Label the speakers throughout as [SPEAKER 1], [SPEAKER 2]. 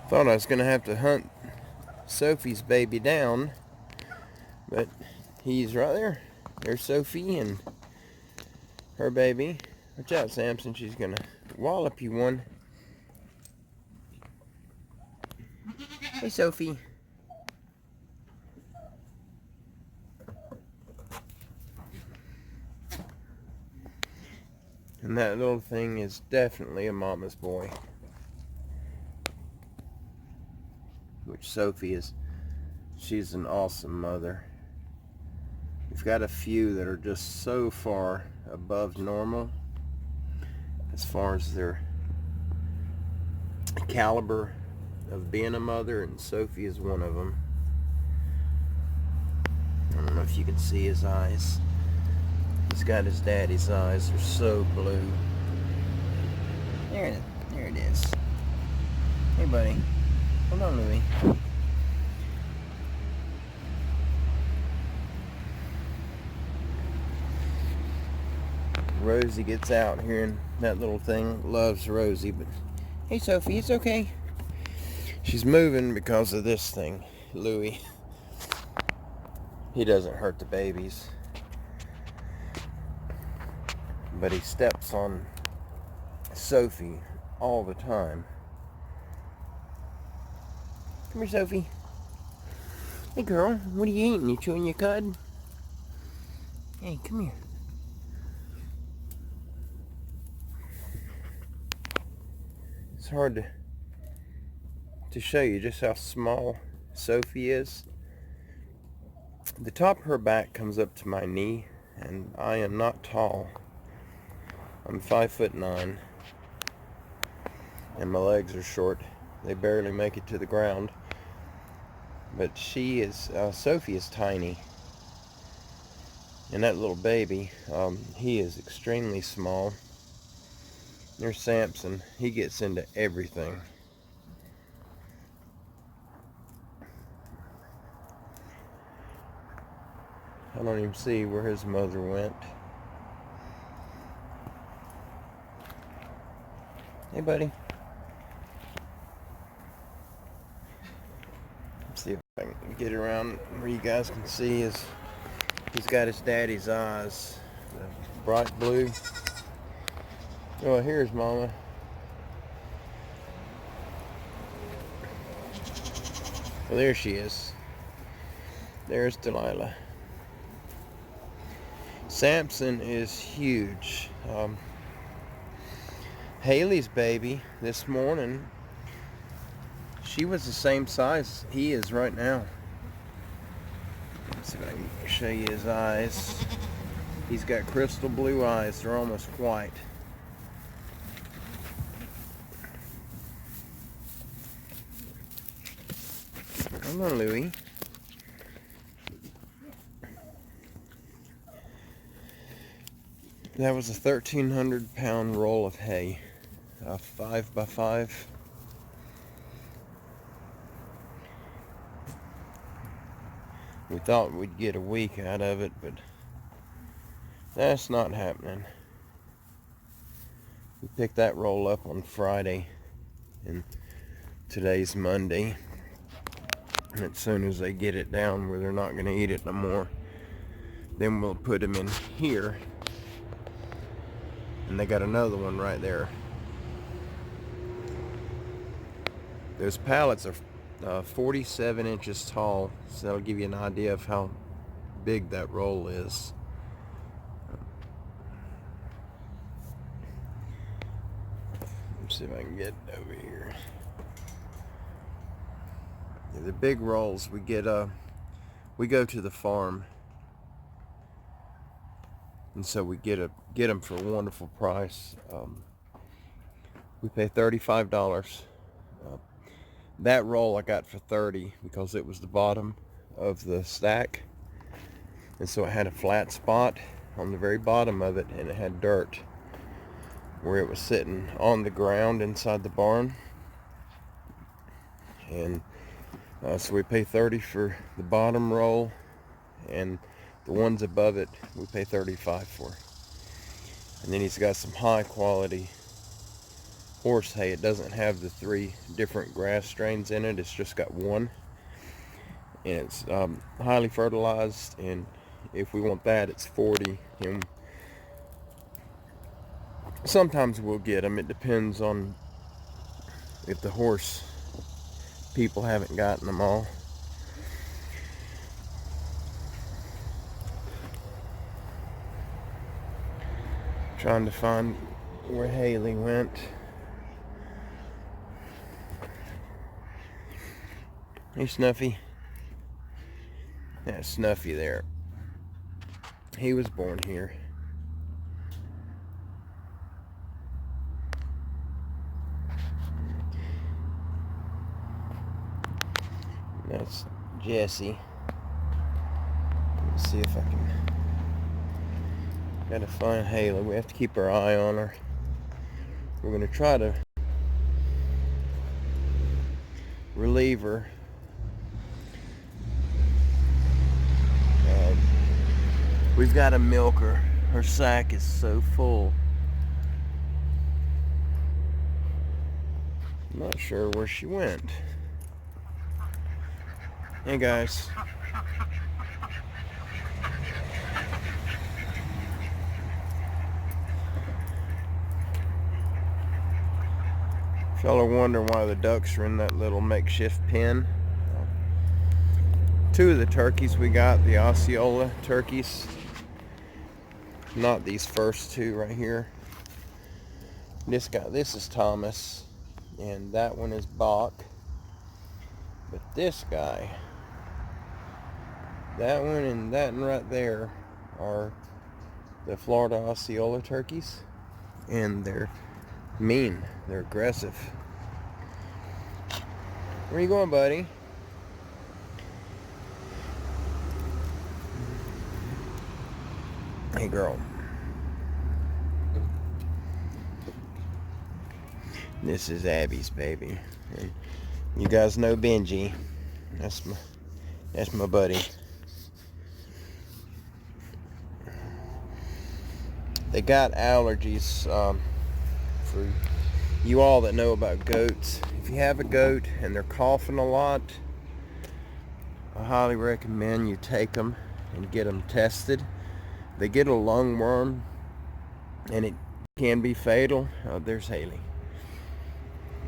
[SPEAKER 1] Thought I was going to have to hunt Sophie's baby down, but he's right there. There's Sophie and her baby. Watch out, Samson. She's going to wallop you one. Hey, Sophie. And that little thing is definitely a mama's boy. Which Sophie is. She's an awesome mother. We've got a few that are just so far above normal as far as their caliber of being a mother, and Sophie is one of them. I don't know if you can see his eyes. He's got his daddy's eyes. They're so blue. There it is. Hey, buddy. Hold on, Louie. Rosie gets out here, and that little thing loves Rosie, but hey, Sophie, it's okay. She's moving because of this thing, Louie. He doesn't hurt the babies, but he steps on Sophie all the time. Come here, Sophie. Hey, girl, what are you eating? You chewing your cud? Hey, come here. It's hard to show you just how small Sophie is. The top of her back comes up to my knee, and I am not tall. I'm 5'9", and my legs are short. They barely make it to the ground. But she is, Sophie is tiny. And that little baby, he is extremely small. There's Samson. He gets into everything. I don't even see where his mother went. Hey, buddy. Let's see if I can get around where you guys can see his. He's got his daddy's eyes, the bright blue. Oh, here's Mama. Well, there she is. There's Delilah. Samson is huge. Haley's baby this morning, she was the same size he is right now. Let's see if I can show you his eyes. He's got crystal blue eyes. They're almost white. Come on, Louie. That was a 1,300-pound roll of hay, 5x5. We thought we'd get a week out of it, but that's not happening. We picked that roll up on Friday, and today's Monday. And as soon as they get it down where they're not going to eat it no more, then we'll put them in here. And they got another one right there. Those pallets are 47 inches tall, so that'll give you an idea of how big that roll is. Let's see if I can get over here. Yeah, the big rolls we get, we go to the farm, and so we get them for a wonderful price. We pay $35. That roll I got for $30 because it was the bottom of the stack, and so it had a flat spot on the very bottom of it, and it had dirt where it was sitting on the ground inside the barn. And so we pay $30 for the bottom roll, and the ones above it we pay $35 for. And then he's got some high quality horse hay. It doesn't have the 3 different grass strains in it. It's just got one, and it's highly fertilized. And if we want that, it's 40. And sometimes we'll get them. It depends on if the horse people haven't gotten them all. Trying to find where Haley went. Hey, Snuffy. That's Snuffy there. He was born here. That's Jessie. Let's see if I can. Gotta find Haley. We have to keep our eye on her. We're gonna try to relieve her. We've got to milk her. Her sack is so full. I'm not sure where she went. Hey guys. If y'all are wondering why the ducks are in that little makeshift pen, 2 of the turkeys we got, the Osceola turkeys, not these first 2 right here. This is Thomas, and that one is Bach. But this guy, that one and that one right there are the Florida Osceola turkeys, and they're mean. They're aggressive. Where you going, buddy? Hey, girl. This is Abby's baby. And you guys know Benji. That's my buddy. They got allergies. For you all that know about goats, if you have a goat and they're coughing a lot, I highly recommend you take them and get them tested. They get a lungworm, and it can be fatal. There's Haley.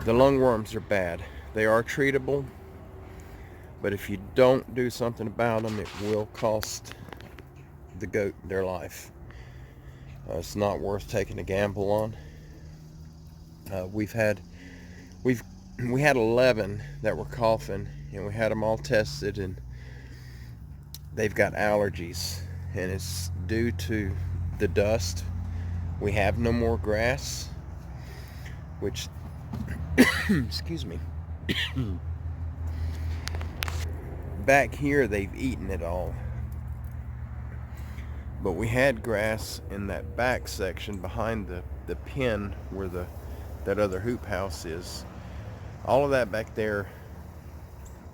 [SPEAKER 1] The lungworms are bad. They are treatable, but if you don't do something about them, it will cost the goat their life. It's not worth taking a gamble on. We had 11 that were coughing, and we had them all tested, and they've got allergies, and it's due to the dust. We have no more grass, which excuse me. Back here they've eaten it all, but we had grass in that back section behind the pen where that other hoop house is. All of that back there,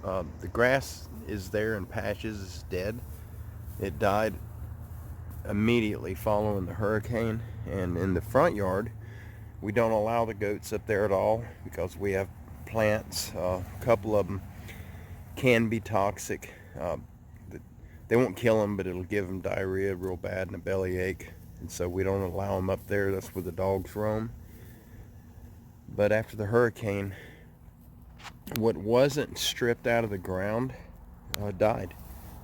[SPEAKER 1] the grass is there in patches. It's dead. It died immediately following the hurricane. And in the front yard, we don't allow the goats up there at all because we have plants. A couple of them can be toxic. They won't kill them, but it'll give them diarrhea real bad and a bellyache. And so we don't allow them up there. That's where the dogs roam. But after the hurricane, what wasn't stripped out of the ground died.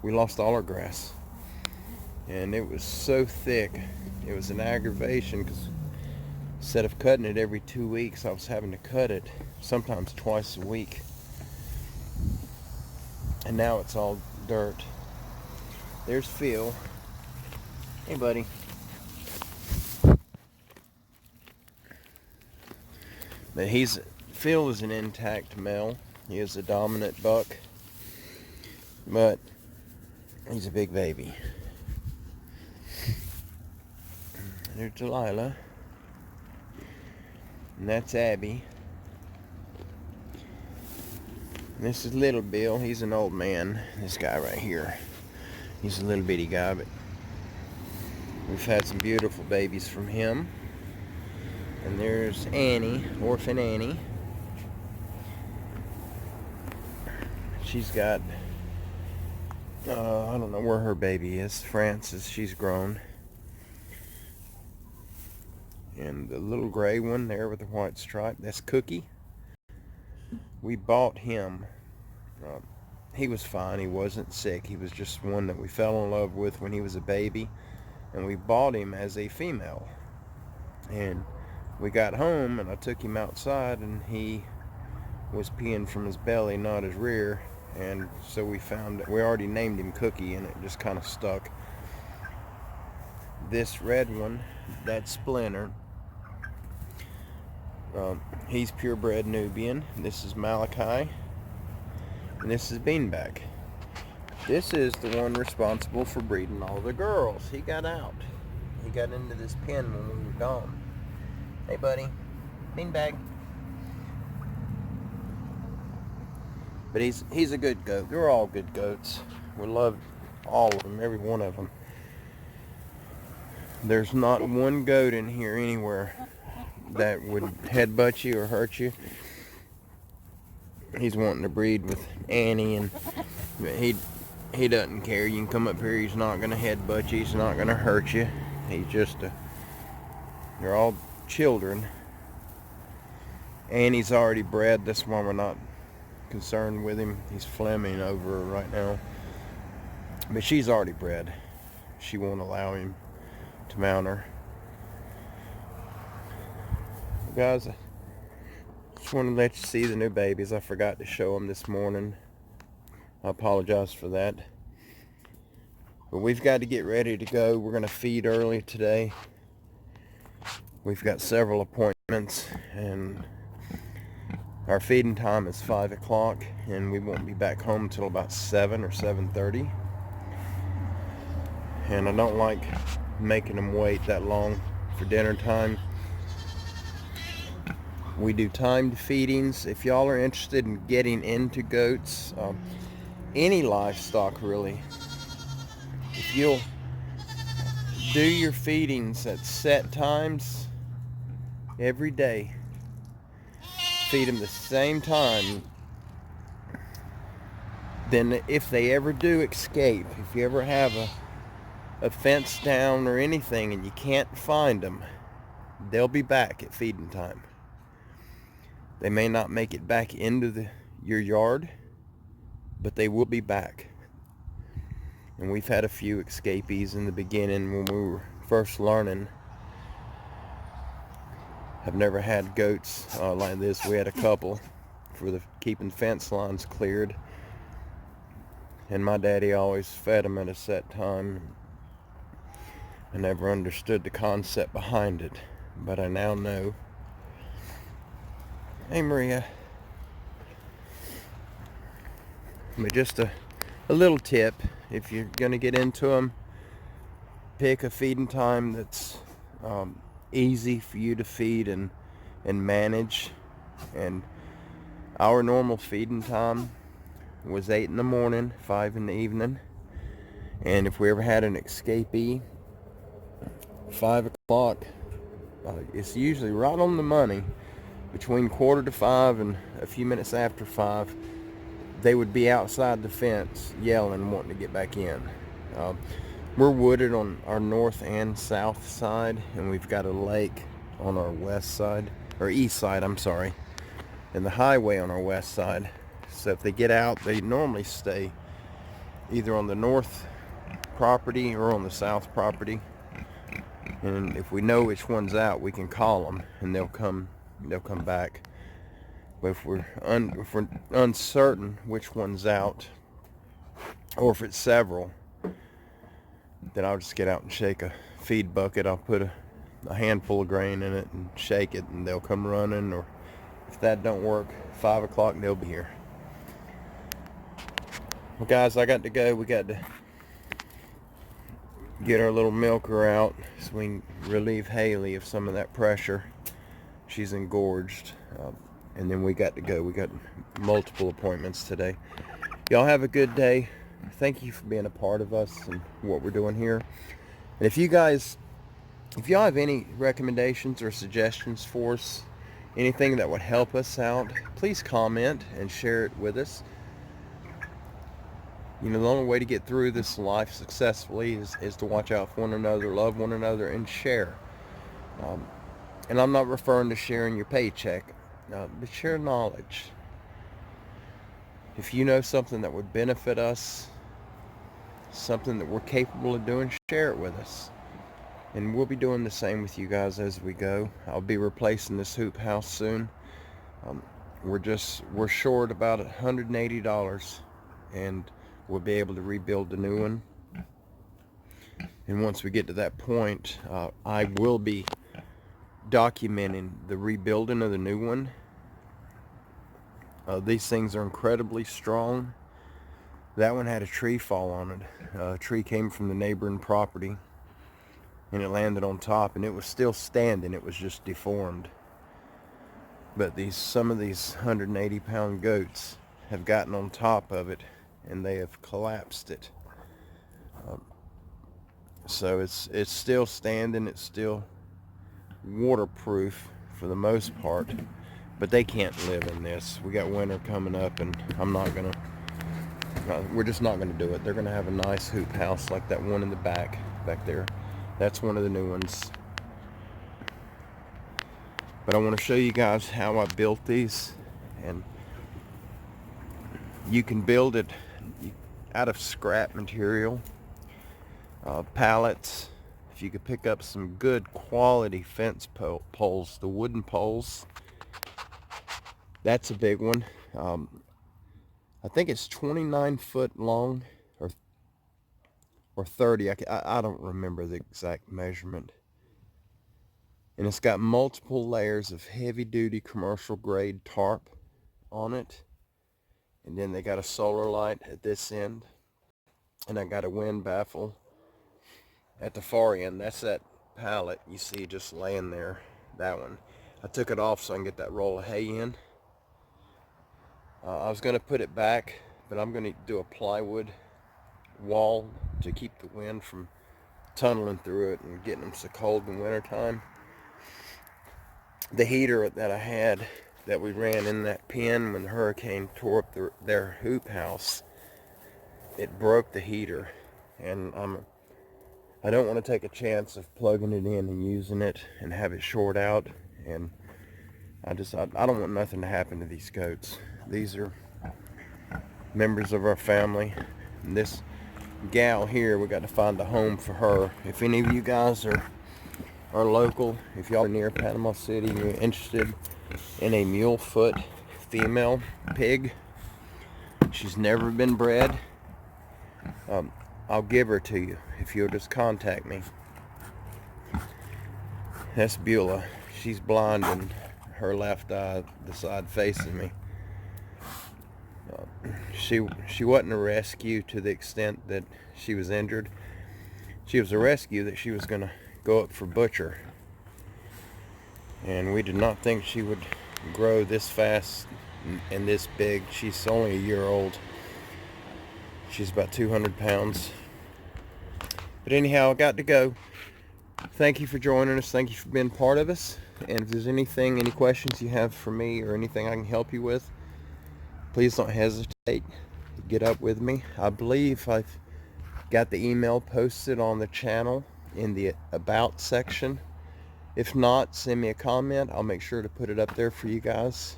[SPEAKER 1] We lost all our grass. And it was so thick, it was an aggravation because instead of cutting it every 2 weeks, I was having to cut it sometimes twice a week. And now it's all dirt. There's Phil. Hey, buddy. But Phil is an intact male. He is a dominant buck, but he's a big baby. There's Delilah, and that's Abby. And this is Little Bill. He's an old man. This guy right here, he's a little bitty guy, but we've had some beautiful babies from him. And there's Annie, Orphan Annie. She's got, I don't know where her baby is. Frances, she's grown. And the little gray one there with the white stripe, that's Cookie. We bought him. He was fine. He wasn't sick. He was just one that we fell in love with when he was a baby. And we bought him as a female. And we got home and I took him outside and he was peeing from his belly, not his rear. And so we found, we already named him Cookie and it just kind of stuck. This red one, that's Splinter. He's purebred Nubian. This is Malachi. And this is Beanbag. This is the one responsible for breeding all the girls. He got out. He got into this pen when we were gone. Hey, buddy. Beanbag. But he's a good goat. They're all good goats. We love all of them, every one of them. There's not one goat in here anywhere that would headbutt you or hurt you. He's wanting to breed with Annie, and he doesn't care. You can come up here. He's not going to headbutt you. He's not going to hurt you. He's just they're all children. Annie's already bred. That's why we're not concerned with him. He's Fleming over her right now. But she's already bred. She won't allow him to mount her. Guys, I just want to let you see the new babies. I forgot to show them this morning. I apologize for that. But we've got to get ready to go. We're going to feed early today. We've got several appointments and our feeding time is 5 o'clock and we won't be back home till about 7 or 7:30. And I don't like making them wait that long for dinner time. We do timed feedings. If y'all are interested in getting into goats, any livestock really, if you'll do your feedings at set times every day, feed them the same time, then if they ever do escape, if you ever have a fence down or anything and you can't find them, they'll be back at feeding time. They may not make it back into your yard, but they will be back. And we've had a few escapees in the beginning when we were first learning. I've never had goats like this. We had a couple for the keeping fence lines cleared. And my daddy always fed them at a set time. I never understood the concept behind it, but I now know. Hey, Maria. But just a little tip, if you're going to get into them, pick a feeding time that's easy for you to feed and manage. And our normal feeding time was 8 in the morning, 5 in the evening. And if we ever had an escapee, 5 o'clock, it's usually right on the money. Between 4:45 and a few minutes after 5, they would be outside the fence yelling, wanting to get back in. We're wooded on our north and south side, and we've got a lake on our west side, or east side, I'm sorry, and the highway on our west side. So if they get out, they normally stay either on the north property or on the south property. And if we know which one's out, we can call them and they'll come back. But if we're uncertain which one's out, or if it's several, then I'll just get out and shake a feed bucket. I'll put a handful of grain in it and shake it, and they'll come running. Or if that don't work, 5 o'clock they'll be here. Well, guys, I got to go. We got to get our little milker out so we can relieve Haley of some of that pressure. She's engorged. And then we got to go. We got multiple appointments today. Y'all have a good day. Thank you for being a part of us and what we're doing here. And if you guys If y'all have any recommendations or suggestions for us, anything that would help us out, please comment and share it with us. You know, the only way to get through this life successfully is to watch out for one another, love one another, and share. Um, and I'm not referring to sharing your paycheck, but share knowledge. If you know something that would benefit us, something that we're capable of doing, share it with us. And we'll be doing the same with you guys as we go. I'll be replacing this hoop house soon. Um, we're short about $180, and we'll be able to rebuild the new one. And once we get to that point, I will be documenting the rebuilding of the new one. These things are incredibly strong. That one had a tree fall on it. A tree came from the neighboring property, and it landed on top, and it was still standing. It was just deformed. But some of these 180-pound goats have gotten on top of it, and they have collapsed it. So it's still standing. It's still waterproof for the most part, but they can't live in this. We got winter coming up, and we're just not gonna do it. They're gonna have a nice hoop house like that one in the back there. That's one of the new ones. But I want to show you guys how I built these, and you can build it out of scrap material, pallets. If you could pick up some good quality fence poles, the wooden poles, that's a big one. I think it's 29 foot long, or 30. I don't remember the exact measurement. And it's got multiple layers of heavy duty commercial grade tarp on it. And then they got a solar light at this end. And I got a wind baffle at the far end. That's that pallet you see just laying there. That one. I took it off so I can get that roll of hay in. I was going to put it back, but I'm going to do a plywood wall to keep the wind from tunneling through it and getting them so cold in wintertime. The heater that I had that we ran in that pen when the hurricane tore up their hoop house, it broke the heater, and I don't want to take a chance of plugging it in and using it and have it short out. And I don't want nothing to happen to these goats. These are members of our family, and this gal here, we got to find a home for her. If any of you guys are local, if y'all are near Panama City, you're interested in a mule foot female pig, she's never been bred, I'll give her to you if you'll just contact me. That's Beulah. She's blind in her left eye, the side facing me. She wasn't a rescue to the extent that she was injured. She was a rescue that she was going to go up for butcher, and we did not think she would grow this fast and this big. She's only a year old. She's about 200 pounds. But anyhow, I got to go. Thank you for joining us. Thank you for being part of us. And if there's any questions you have for me or anything I can help you with, please don't hesitate to get up with me. I believe I've got the email posted on the channel in the about section. If not, send me a comment. I'll make sure to put it up there for you guys.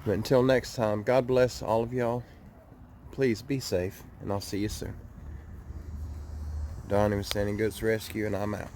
[SPEAKER 1] But until next time, God bless all of y'all. Please be safe, and I'll see you soon. Donnie with Standing Goats Rescue, and I'm out.